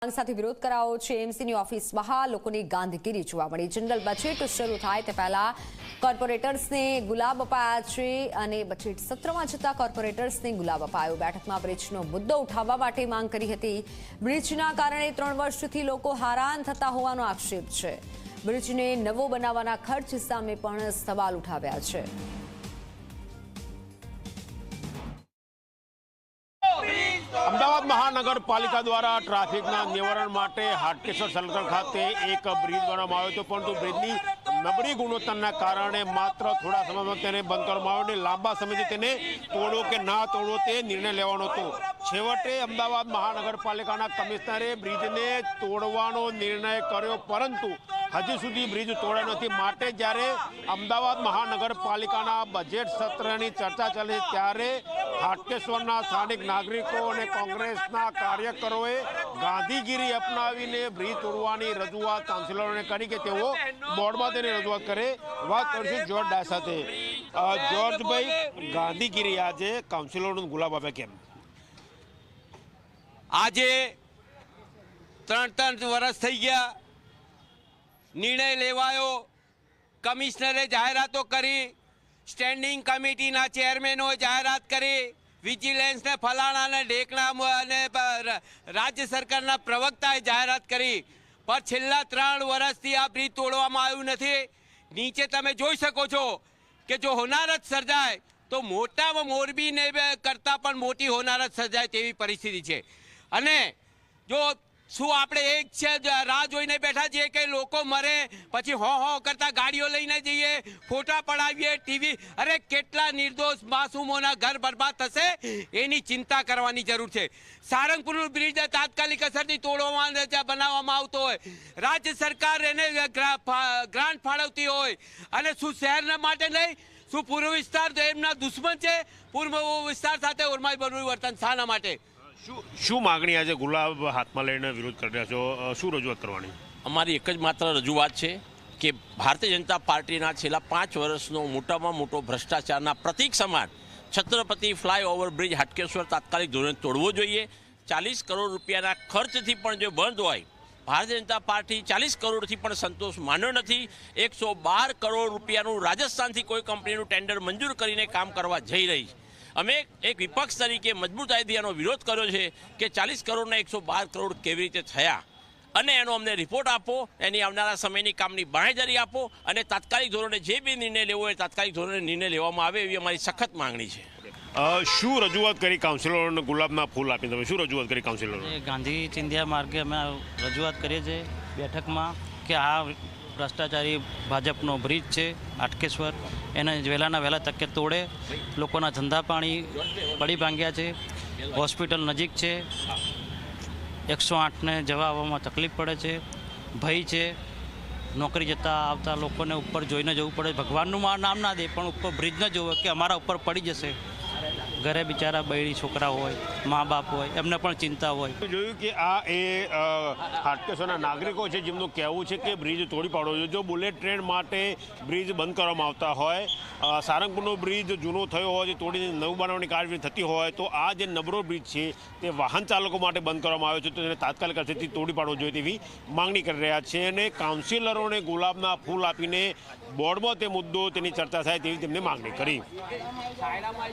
સાથે વિરોધ કરાયો છે। એમસીની ઓફિસ બહાર લોકોની ગાંધીગીરી જોવા મળી। જનરલ બજેટ શરૂ થાય તે પહેલા કોર્પોરેટર્સને ગુલાબ અપાયા છે અને બજેટ સત્રમાં જતા કોર્પોરેટર્સને ગુલાબ અપાયો। બેઠકમાં બ્રિજનો મુદ્દો ઉઠાવવા માટે માંગ કરી હતી। બ્રિજના કારણે 3 વર્ષથી લોકો હેરાન થતા હોવાનો આક્ષેપ છે। બ્રિજને નવો બનાવવાના ખર્ચ સામે પણ સવાલ ઉઠાવ્યા છે। અમદાવાદ મહાનગરપાલિકા દ્વારા ટ્રાફિકના નિવારણ માટે હાટકેશ્વર સર્કલ ખાતે એક બ્રિજ બનાવવામાં આવ્યો હતો, પરંતુ બ્રિજની નબળી ગુણવત્તાના કારણે માત્ર થોડા સમયમાં તેને બંધ કરવામાં આવ્યો અને લાંબા સમયથી તેને તોડો કે ના તોડો તે નિર્ણય લેવાનો હતો। છેવટે અમદાવાદ મહાનગરપાલિકાના કમિશનરે બ્રિજને તોડવાનો નિર્ણય કર્યો, પરંતુ હજી સુધી બ્રિજ તોડાયો નથી। માટે જ્યારે અમદાવાદ મહાનગરપાલિકાના બજેટ સત્રની ચર્ચા ચાલે ત્યારે હાટકેશ્વરના સ્થાનિક નાગરિકો અને કોંગ્રેસના કાર્યકરોએ ગાંધીગીરી અપનાવીને બ્રિજ તોડવાની રજૂઆત કાઉન્સિલરોને કરી કે તેઓ બોર્ડમાં તેની રજૂઆત કરે। વાત કરીશું જોર્જ ડાય સાથે। જોર્જભાઈ, ગાંધીગીરી આજે કાઉન્સિલરોને ગુલાબ આપે કેમ? આજે 3 વર્ષ થઈ ગયા, નિર્ણય લેવાયો, કમિશનરે જાહેરાતો કરી, સ્ટેન્ડિંગ કમિટીના ચેરમેનોએ જાહેરાત કરી, વિજિલન્સને ફલાણાને ઢેકણા અને રાજ્ય સરકારના પ્રવક્તાએ જાહેરાત કરી, પણ છેલ્લા 3 વર્ષથી આ બ્રિજ તોડવામાં આવ્યું નથી। નીચે તમે જોઈ શકો છો કે જો હોનારત સર્જાય તો મોટામાં મોરબીને કરતાં પણ મોટી હોનારત સર્જાય તેવી પરિસ્થિતિ છે। અને જો શું આપણે એક છે રાહ જોઈને બેઠા છીએ કે લોકો મરે પછી હો કરતા ગાડીઓ લઈને જઈએ, ફોટા પડાવીએ, ટીવી? અરે કેટલા નિર્દોષ માસૂમોના ઘર બરબાદ થશે એની ચિંતા કરવાની જરૂર છે। સારંગપુરનું બ્રિજ તાત્કાલિક અસરથી તોડવામાં બનાવવામાં આવતો હોય, રાજ્ય સરકાર એને ગ્રાન્ટ ફાળવતી હોય, અને શું શહેરના માટે નહીં? શું પૂર્વ વિસ્તાર એમના દુશ્મન છે? પૂર્વ વિસ્તાર સાથે ઓરમાઈ બનવું વર્તન શાના માટે? શું માગણી આજે ગુલાબ હાથમાં લઈને વિરોધ કરી રહ્યા છો? શું રજૂઆત કરવાની? અમારી એક જ માત્ર રજૂઆત છે કે ભારતીય જનતા પાર્ટીના છેલ્લા 5 વર્ષનો મોટામાં મોટો ભ્રષ્ટાચારના પ્રતીક સમાન છત્રપતિ ફ્લાયઓવર બ્રિજ હાટકેશ્વર તાત્કાલિક ધોરણે તોડવો જોઈએ। 40 કરોડ રૂપિયાના ખર્ચથી પણ જો બંધ હોય, ભારતીય જનતા પાર્ટી 40 કરોડથી પણ સંતોષ માન્યો નથી। 112 કરોડ રૂપિયાનું રાજસ્થાનથી કોઈ કંપનીનું ટેન્ડર મંજૂર કરીને કામ કરવા જઈ રહી છે। અમે એક વિપક્ષ તરીકે મજબૂતાઈથી એનો વિરોધ કર્યો છે કે 40 કરોડના 112 કરોડ કેવી રીતે થયા, અને એનો અમને રિપોર્ટ આપો, એની આવનારા સમયની કામની બાંહેધરી આપો, અને તાત્કાલિક ધોરણે જે બી નિર્ણય લેવો હોય તાત્કાલિક ધોરણે નિર્ણય લેવામાં આવે એવી અમારી સખત માંગણી છે। શું રજૂઆત કરી કાઉન્સિલરોને? ગુલાબના ફૂલ આપીને તમે શું રજૂઆત કરી કાઉન્સિલરો? ગાંધી ચિંધ્યા માર્ગે અમે રજૂઆત કરીએ છીએ બેઠકમાં કે આ ભ્રષ્ટાચારી ભાજપનો બ્રિજ છે હાટકેશ્વર, એને વહેલાના વહેલા તકે તોડે। લોકોના ધંધા પાણી પડી ભાંગ્યા છે, હોસ્પિટલ નજીક છે, 108ને જવા આવવામાં તકલીફ પડે છે, ભય છે, નોકરી જતા આવતા લોકોને ઉપર જોઈને જવું પડે। ભગવાનનું નામ ના દે પણ ઉપર બ્રિજ ન જોવે કે અમારા ઉપર પડી જશે। ઘરે બિચારા બૈરી છોકરા હોય, મા બાપ હોય, એમને પણ ચિંતા હોય। જોયું કે આ એ હાટકેશ્વરના નાગરિકો છે જેમનું કહેવું છે કે બ્રિજ તોડી પાડવો જોઈએ। જો બુલેટ ટ્રેન માટે બ્રિજ બંધ કરવામાં આવતા હોય, સારંગપુરનો બ્રિજ જૂનો થયો હોય, તોડીને નવું બનાવવાની કાર્યવાહી થતી હોય, તો આ જે નબળો બ્રિજ છે તે વાહન ચાલકો માટે બંધ કરવામાં આવ્યો છે, તો તેને તાત્કાલિક અસરથી તોડી પાડવો જોઈએ તેવી માંગણી કરી રહ્યા છે। અને કાઉન્સિલરોને ગુલાબના ફૂલ આપીને બોર્ડમાં તે મુદ્દો તેની ચર્ચા થાય તેવી તેમને માંગણી કરી।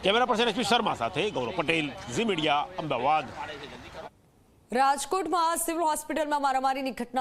કેમેરા પર્સન એસપી શર્મા સાથે ગૌરવ પટેલ, ઝી મીડિયા, અમદાવાદ। રાજકોટમાં સિવિલ હોસ્પિટલમાં મારામારીની ઘટના